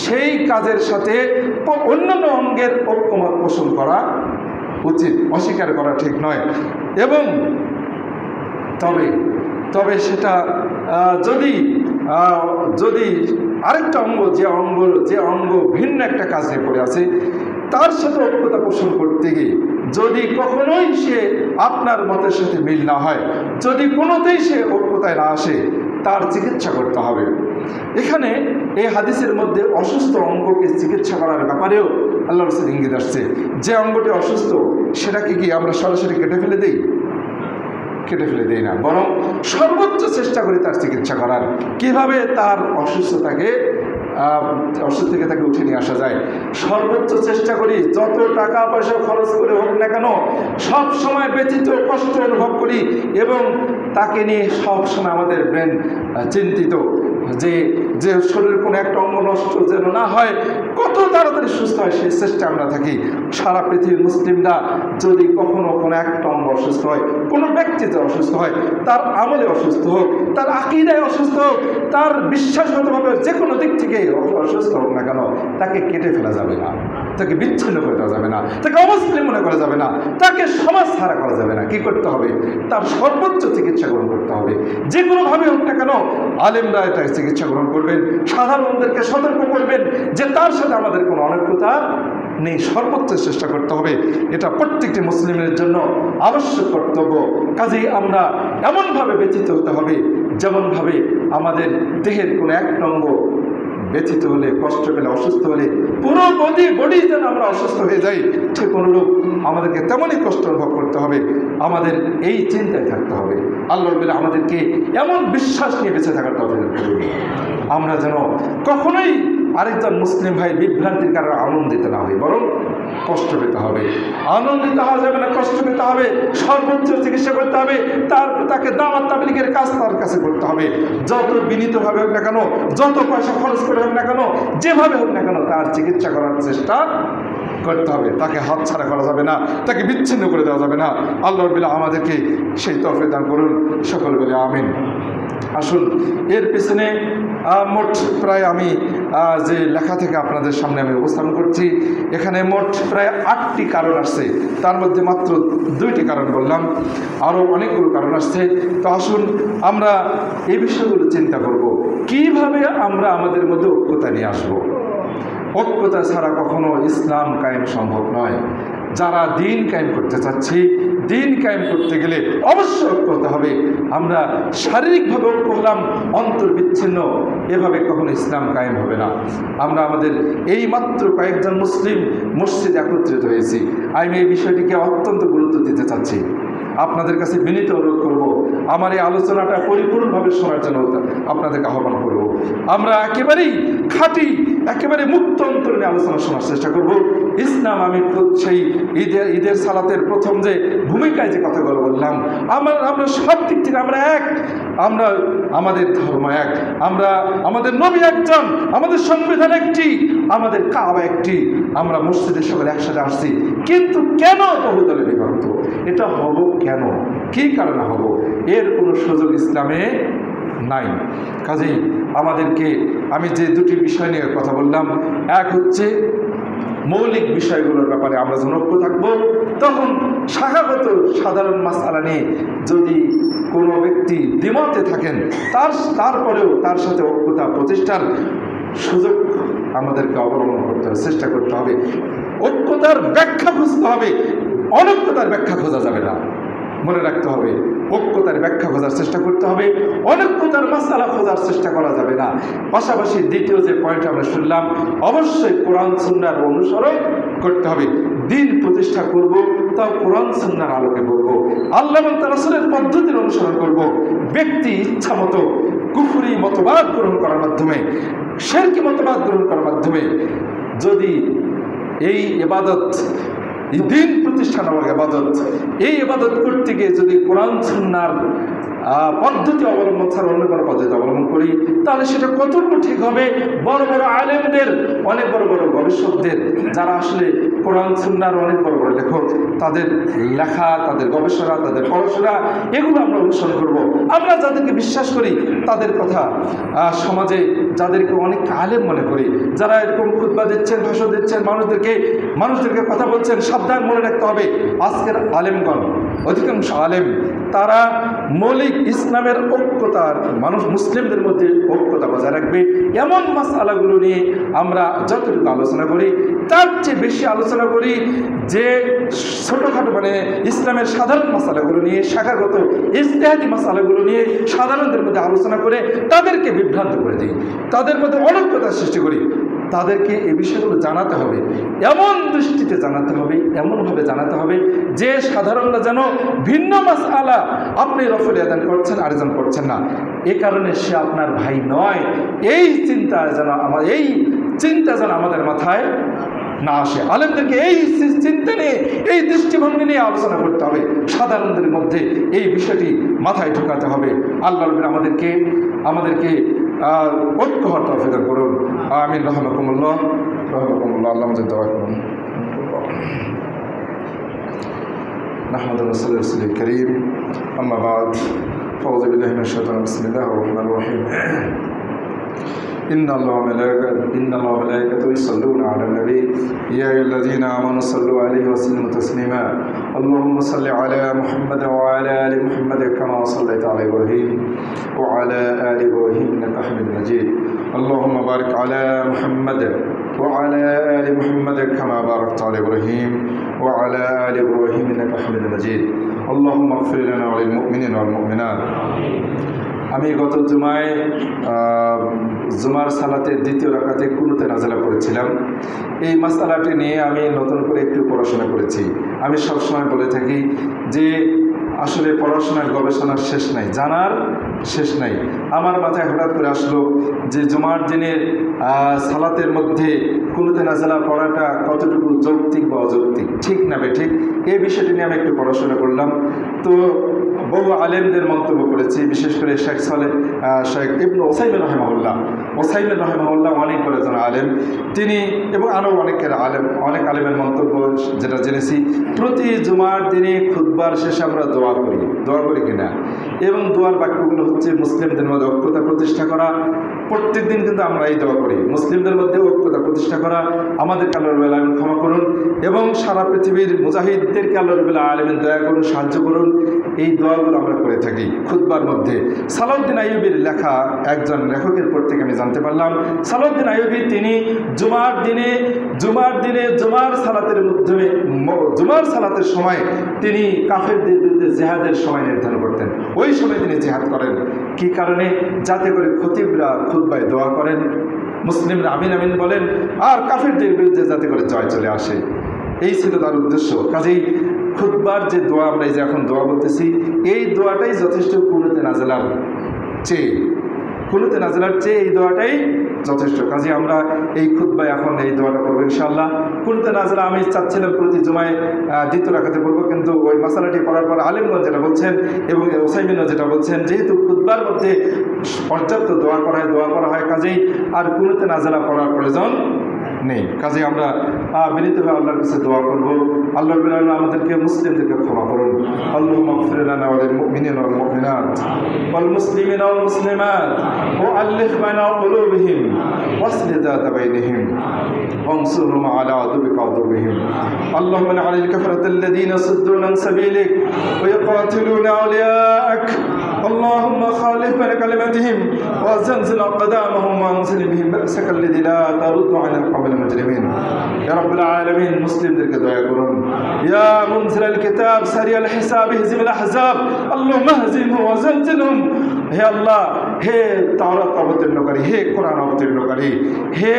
[SPEAKER 1] সেই কাজের সাথে অন্যান্য অঙ্গের ঐক্যমত পোষণ করা উচিত, অস্বীকার করা ঠিক নয়। এবং তবে সেটা যদি আরেকটা অঙ্গ, যে অঙ্গ ভিন্ন একটা কাজ নিয়ে পড়ে আছে তার সাথে ঐক্যতা পোষণ করতে গিয়ে যদি কখনোই সে আপনার মতের সাথে মিল না হয়, যদি কোনোতেই সে ঐক্যতায় না আসে, তার চিকিৎসা করতে হবে। এখানে এই হাদিসের মধ্যে অসুস্থ অঙ্গকে চিকিৎসা করার ব্যাপারেও আল্লাহ রাসূল ইঙ্গিত আসছে। যে অঙ্গটি অসুস্থ সেটাকে কি আমরা সরাসরি কেটে ফেলে দেই না, বরং সর্বোচ্চ চেষ্টা করি তার চিকিৎসা করার। কিভাবে তার অসুস্থ থেকে তাকে উঠে নিয়ে আসা যায়, সর্বোচ্চ চেষ্টা করি। যত টাকা পয়সা খরচ করে হোক না কেন, সব সময় ব্যথিত, কষ্ট অনুভব করি এবং তাকে নিয়ে সব সময় আমাদের ব্রেন চিন্তিত যে শরীরের কোনো একটা অঙ্গ নষ্ট যেন না হয়, কত তাড়াতাড়ি সুস্থ হয় সেই চেষ্টা আমরা থাকি। সারা পৃথিবীর মুসলিমরা যদি কখনো কোনো একটা অঙ্গ অসুস্থ হয়, কোনো ব্যক্তিতে অসুস্থ হয়, তার আমলে অসুস্থ হোক, তার আকীদায় অসুস্থ হোক, তার বিশ্বাসগতভাবে যে কোনো দিক থেকে অসুস্থ হোক না কেন, তাকে কেটে ফেলা যাবে না, তাকে বিচ্ছিন্ন করে দেওয়া যাবে না, তাকে অমুসলিম মনে করা যাবে না, তাকে সমাজ ছাড়া করা যাবে না। কি করতে হবে? তার সর্বোচ্চ চিকিৎসা গ্রহণ করতে হবে। যে কোনোভাবে হোক না কেন আলেমরা এটা চিকিৎসা গ্রহণ করবেন, সাধারণদেরকে সতর্ক করবেন যে তার সাথে আমাদের কোনো অনৈক্যতা নেই, সর্বোচ্চ চেষ্টা করতে হবে। এটা প্রত্যেকটি মুসলিমের জন্য আবশ্যক কর্তব্য। কাজেই আমরা এমনভাবে ব্যথিত হতে হবে যেমনভাবে আমাদের দেহের কোনো এক অঙ্গ ব্যথিত হলে, কষ্ট পেলে, অসুস্থ হলে পুরো বডি যেন আমরা অসুস্থ হয়ে যাই, ঠিক অনুরূপ আমাদেরকে তেমনই কষ্ট অনুভব করতে হবে। আমাদের এই চিন্তায় থাকতে হবে। আল্লাহ বলে আমাদেরকে এমন বিশ্বাস নিয়ে বেঁচে থাকার তৌফিক দান করুন, আমরা যেন কখনোই আরেকজন মুসলিম ভাই বিভ্রান্তির কারণে আনন্দিত না হই, বরং কষ্ট পেতে হবে। আনন্দিত হওয়া যাবে না, কষ্ট পেতে হবে। সর্বোচ্চ চিকিৎসা করতে হবে। তাকে দাওয়াত তাবলীগের কাজ তার কাছে করতে হবে। যত বিনীতভাবে হোক না কেন, যত পয়সা খরচ করে হোক না কেন, যেভাবে হোক না কেন, তার চিকিৎসা করার চেষ্টা করতে হবে। তাকে হাতছাড়া করা যাবে না, তাকে বিচ্ছিন্ন করে দেওয়া যাবে না। আল্লাহ রাব্বুল আমাদেরকে সেই তৌফিক দান করুন, সকল বলে আমিন। আসুন, এর পেছনে মোট প্রায় আমি যে লেখা থেকে আপনাদের সামনে আমি উপস্থাপন করছি, এখানে মোট প্রায় 8টি কারণ আসছে। তার মধ্যে মাত্র 2টি কারণ বললাম, আরও অনেকগুলো কারণ আসছে। তো আসুন আমরা এই বিষয়গুলো চিন্তা করব, কিভাবে আমরা আমাদের মধ্যে ঐক্যতা নিয়ে আসবো। ঐক্যতা ছাড়া কখনো ইসলাম কায়েম সম্ভব নয়। যারা দিন কায়েম করতে চাচ্ছি, দিন কায়েম করতে গেলে অবশ্যই ঐক্য হতে হবে। আমরা শারীরিকভাবে ঐক্য হলাম, অন্তর বিচ্ছিন্ন, এভাবে কখনো ইসলাম কায়েম হবে না। আমরা আমাদের এই মাত্র কয়েকজন মুসলিম মসজিদ একত্রিত হয়েছি। আমি এই বিষয়টিকে অত্যন্ত গুরুত্ব দিতে চাচ্ছি। আপনাদের কাছে বিনীত অনুরোধ করব, আমার এই আলোচনাটা পরিপূর্ণভাবে শোনার জন্য আপনাদেরকে আহ্বান করব। আমরা একেবারেই খাঁটি, একেবারে মুক্ত অন্তর নিয়ে আলোচনা শোনার চেষ্টা করব। ইসলাম, আমি সেই ঈদের সালাতের প্রথম যে ভূমিকায় যে কথাগুলো বললাম, আমরা সব দিক থেকে আমরা এক, আমরা আমাদের ধর্ম এক, আমরা আমাদের নবী একজন, আমাদের সংবিধান একটি, আমাদের কাবা একটি, আমরা মসজিদের সকলে একসাথে আসছি। কিন্তু কেন বহুদলে বিভক্ত? এটা হব কেন? কী কারণে হব? এর কোনো সুযোগ ইসলামে নাই। কাজেই আমাদেরকে, আমি যে 2টি বিষয় নিয়ে কথা বললাম, এক হচ্ছে মৌলিক বিষয়গুলোর ব্যাপারে আমরা যখন ঐক্য থাকবো, তখন শাখাগত সাধারণ মাসআলা নিয়ে যদি কোনো ব্যক্তি দ্বিমতে থাকেন, তারপরেও তার সাথে ঐক্যতা প্রতিষ্ঠার সুযোগ আমাদেরকে অবলম্বন করতে হবে, চেষ্টা করতে হবে। ঐক্যতার ব্যাখ্যা খুঁজতে হবে, অনৈক্যতার ব্যাখ্যা খোঁজা যাবে না। মনে রাখতে হবে, ঐক্যতার ব্যাখ্যা খোঁজার চেষ্টা করতে হবে, অনৈক্যতার মাসালা খোঁজার চেষ্টা করা যাবে না। পাশাপাশি দ্বিতীয় যে পয়েন্ট আমরা শুনলাম, অবশ্যই কোরআন সুন্নাহর অনুসরণ করতে হবে। দিন প্রতিষ্ঠা করব, তাও কোরআন সুন্নাহর আলোকে করব, আল্লাহ এবং তার রাসূলের পদ্ধতির অনুসরণ করব। ব্যক্তি ইচ্ছা মতো কুফরি মতবাদ গ্রহণ করার মাধ্যমে, শিরকি মতবাদ গ্রহণ করার মাধ্যমে যদি এই ইবাদত, এই দিন প্রতিষ্ঠা নামক ইবাদত, এই ইবাদত করতে গিয়ে যদি কোরআন সুন্নাহর পদ্ধতি অবলম্বন ছাড়া অন্য কোনো পদ্ধতি অবলম্বন করি, তাহলে সেটা কতটুকু ঠিক হবে? বড় বড় আলেমদের, অনেক বড় বড় গবেষকদের, যারা আসলে কোরআন সুন্নাহর অনেক বড় বড় লেখক, তাদের লেখা, তাদের গবেষণা, তাদের পড়াশোনা, এগুলো আমরা অনুসরণ করব। আমরা যাদেরকে বিশ্বাস করি তাদের কথা, সমাজে যাদেরকে অনেক আলেম মনে করি, যারা এরকম খুতবা দিচ্ছেন, ভাষণ দিচ্ছেন, মানুষদেরকে কথা বলছেন, সাবধান মনে রাখতে হবে, আজকের আলেমগণ, অধিকাংশ আলেম, তারা মৌলিক ইসলামের ঐক্যতার, মুসলিমদের মধ্যে ঐক্যতা বজায় রাখবে এমন মাসআলাগুলো নিয়ে আমরা যতটুকু আলোচনা করি, তার চেয়ে বেশি আলোচনা করি যে ছোটোখাটো ইসলামের সাধারণ মাসআলাগুলো নিয়ে, শাখাগত ইজতিহাদি মাসআলাগুলো নিয়ে সাধারণদের মধ্যে আলোচনা করে তাদেরকে বিভ্রান্ত করে দিই, তাদের মধ্যে অনৈক্যতার সৃষ্টি করি। তাদেরকে এই বিষয়গুলো জানাতে হবে, এমন দৃষ্টিতে জানাতে হবে, এমনভাবে জানাতে হবে যে সাধারণরা যেন ভিন্ন মাসআলা আপনি রফুল আযান করছেন, আরেকজন করছেন না, এ কারণে সে আপনার ভাই নয়, এই চিন্তা যেন আমাদের মাথায় না আসে। আলেমদেরকে এই চিন্তা নিয়ে, এই দৃষ্টিভঙ্গি নিয়ে আলোচনা করতে হবে, সাধারণদের মধ্যে এই বিষয়টি মাথায় ঢোকাতে হবে। আল্লাহ আমাদেরকে ঐক্য হওয়ার তৌফিক দান করুন। আমিন। রহমাকুমুল্লাহ। আল্লাহ আমাদের দোয়া করুন। নাহমাদুহু ওয়া সাল্লাল্লাহু আলাইহি ওয়া কারীম। আম্মা বা'দ। আউযু বিল্লাহি মিনাশ শাইতানির রাজিম। বিসমিল্লাহির রহমানির রহিম। إن الله وملائكته يصلون على النبي يا أيها الذين آمنوا صلوا عليه وسلموا تسليما اللهم صل على محمد وعلى آل محمد كما صليت على إبراهيم وعلى آل إبراهيم إنك حميد مجيد اللهم بارك على محمد وعلى آل محمد كما باركت على إبراهيم وعلى آل إبراهيم إنك حميد مجيد اللهم اغفر لنا وللمؤمنين والمؤمنات। আমি গত জুমার সালাতের দ্বিতীয় রাকাতে কুনুতে নাজিলা পড়েছিলাম। এই মাসআলাটি নিয়ে আমি নতুন করে একটু পড়াশোনা করেছি। আমি সবসময় বলে থাকি যে আসলে পড়াশোনার গবেষণার শেষ নাই, জানার শেষ নাই। আমার মাথায় হঠাৎ করে আসলো যে জুমার দিনের সালাতের মধ্যে কুনুতে নাজিলা পড়াটা কতটুকু যৌক্তিক বা অযৌক্তিক, ঠিক না বেঠিক, এই বিষয়টি নিয়ে আমি একটু পড়াশোনা করলাম। তো বহু আলেমদের মন্তব্য করেছি, বিশেষ করে শেখ ইবনে উসাইমিন রাহিমাহুল্লাহ অনেক বড় একজন আলেম, তিনি এবং আরও অনেক আলেমের মন্তব্য যেটা জেনেছি, প্রতি জুমার দিনে খুতবার শেষে আমরা দোয়া করি কিনা, এবং দোয়ার বাক্যগুলো হচ্ছে মুসলিমদের মধ্যে ঐক্যতা প্রতিষ্ঠা করা। প্রত্যেক দিন কিন্তু আমরা এই দোয়া করি, মুসলিমদের মধ্যে ঐক্যতা প্রতিষ্ঠা করা, আমাদেরকে আল্লাহ রাব্বুল আলামিন ক্ষমা করুন এবং সারা পৃথিবীর মুজাহিদদেরকে আল্লাহ রাব্বুল আলামিন দয়া করুন, সাহায্য করুন, এই দোয়াগুলো আমরা করে থাকি খুতবার মধ্যে। সালাউদ্দিন আইয়ুবীর লেখা একজন লেখকের পর থেকে আমি জানতে পারলাম, সালাউদ্দিন আইয়ুবী তিনি জুমার সালাতের সময় তিনি কাফেরদের বিরুদ্ধে জিহাদের সময় নির্ধারণ করতেন। ওই সময় তিনি জিহাদ করেন, কি কারণে? যাতে করে খতিবরা খুতবায় দোয়া করেন, মুসলিমরা আমিন আমিন বলেন, আর কাফেরদের বিরুদ্ধে যাতে করে জয় চলে আসে, এই ছিল তার উদ্দেশ্য। কাজেই খুতবার যে দোয়া, আমরা এই যে এখন দোয়া বলতেছি, এই দোয়াটাই যথেষ্ট কুনুতে নাজিলার চেয়ে এই দোয়াটাই যথেষ্ট। কাজে আমরা এই খুতবায় এখন এই দোয়াটা করবো ইনশাআল্লাহ। কুনুতে নাজিলা আমি চাচ্ছিলাম প্রতি জুমায় দ্বিতীয় রাকাতে পড়বো, কিন্তু ওই মাসালাটি পড়ার পর আলেমগঞ্জ যেটা বলছেন এবং ওসাইমিনও যেটা বলছেন, যেহেতু খুতবার মধ্যে পর্যাপ্ত দোয়া করা হয়, কাজেই আর কুনুতে নাজিলা পড়ার প্রয়োজন নেই। কাজে আমরা বিনীতভাবে আল্লাহর কাছে দোয়া করব, আল্লাহ রাব্বুল আলামিন আমাদেরকে মুসলিমদেরকে ক্ষমা করুন। আল্লাহুম্মা ইগফির লানা ওয়া লিল মুমিনিনা ওয়াল মুমিনাত ওয়াল মুসলিমিনা ওয়াল মুসলিমাত ওয়া আল্লিফ বাইনা কুলুবিহিম واصلح ذات بينهم وانصرهم على عدوك وعدوهم اللهم على الكفرة الذين يصدون عن سبيلك ويقاتلون أولياءك اللهم خالف بين كلمتهم وزلزل أقدامهم وانزل بهم بأسك الذي لا ترد عن القوم المجرمين يا رب العالمين مسلم ذلك دعاء قرون يا منزل الكتاب سريع الحساب اهزم الأحزاب اللهم اهزمهم وزلزلهم হে আল্লাহ, হে তাওরাত অবতীর্ণকারী, হে কোরআন অবতীর্ণকারী, হে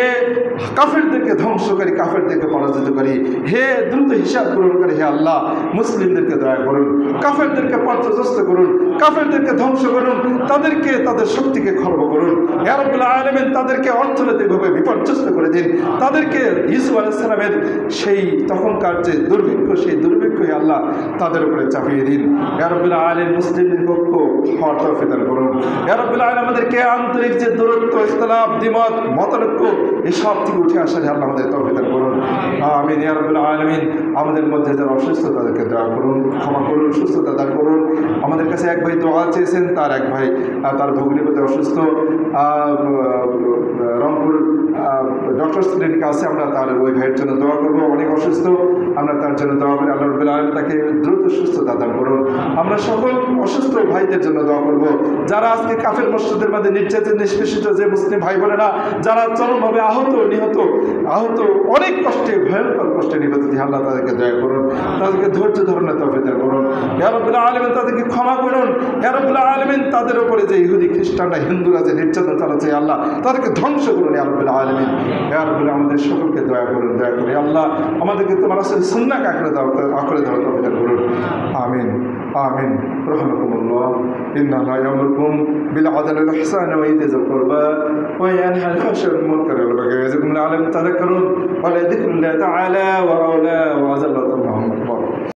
[SPEAKER 1] কাফেরদেরকে ধ্বংসকারী, কাফেরদেরকে পরাজিতকারী, হে দ্রুত হিসাব গ্রহণকারী, হে আল্লাহ মুসলিমদেরকে দয়া করুন, কাফেরদেরকে পর্যদস্ত করুন, কাফেরদেরকে ধ্বংস করুন, তাদেরকে তাদের শক্তিকে খর্ব করুন ইয়া রাব্বুল আলামিন, তাদেরকে অর্থনৈতিকভাবে বিপর্যস্ত করে দিন, তাদেরকে ইউসুফ আলাইহিস সালামের সেই তখনকার যে দুর্ভিক্ষ, সেই দুর্ভিক্ষ হে আল্লাহ তাদের উপরে চাপিয়ে দিন ইয়া রাব্বুল আলামিন। মুসলিমদের ঐক্য হওয়ার তৌফিক দান করুন ইয়া রাব্বুল আলামিন। আমাদেরকে আন্তরিক যে দূরত্ব, ইখতিলাফ, দ্বিমত, মতানৈক্য এসব থেকে উঠে আসার আল্লাহ আমাদের তৌফিক দান করুন আমিন ইয়া রাব্বুল আলামিন। আমাদের মধ্যে যারা অসুস্থ তাদেরকে দয়া করুন, ক্ষমা করুন, সুস্থতা দান করুন। আমাদের কাছে এক ভাই দোয়া চেয়েছেন, তার এক ভাই তার ভগ্নিপতি অসুস্থ, রংপুর ডক্টরস ক্লিনিক আছে, আমরা তার ওই ভাইয়ের জন্য দোয়া করবো, অনেক অসুস্থ, আমরা তার জন্য দোয়া করি আল্লাহ রাব্বুল আলামিন তাকে দ্রুত সুস্থতা দান করুন। আমরা সকল অসুস্থ ভাইদের জন্য দোয়া করব, যারা আজকে কাফের মসজিদের মধ্যে নির্যাতিত নিষ্পেষিত যে মুসলিম ভাই বোনেরা যারা চরমভাবে আহত, অনেক কষ্টে, ভয়ঙ্কর কষ্টে নিবেদিত, আল্লাহ তাদেরকে দয়া করুন, তাদেরকে ধৈর্য ধারণের তৌফিক দান করুন ইয়া রাব্বুল আলামিন। তাদেরকে ক্ষমা করুন ইয়া রাব্বুল আলামিন। তাদের উপরে যে ইহুদি খ্রিস্টানরা, হিন্দুরা যে নির্যাতন চালাচ্ছে আল্লাহ তাদেরকে ধ্বংস করুন ইয়া রাব্বুল আলামিন। ইয়া রাব্বুল আমাদের সকলকে দয়া করুন, দয়া করে আল্লাহ আমাদেরকে তোমার আসলে সুন্নাহকে আঁকড়ে ধরার তৌফিক দান করুন আমিন আমিন। রহমাকুমুল্লাহ। ইন্নাল্লাহা ইয়া'মুরুকুম বিল আদলি ওয়াল ইহসানি ওয়া ইতা'ই যিল কুরবা ওয়া ইয়ানহা আনিল ফাহশা'i ওয়াল মুনকারি ওয়াল বাগyi ইয়া'iযুকুম লা'allaকুম তাযাক্কারুন ওয়া লাযিকরুল্লাহি তাআলা ওয়া আওলা ওয়া আযাল্লাহু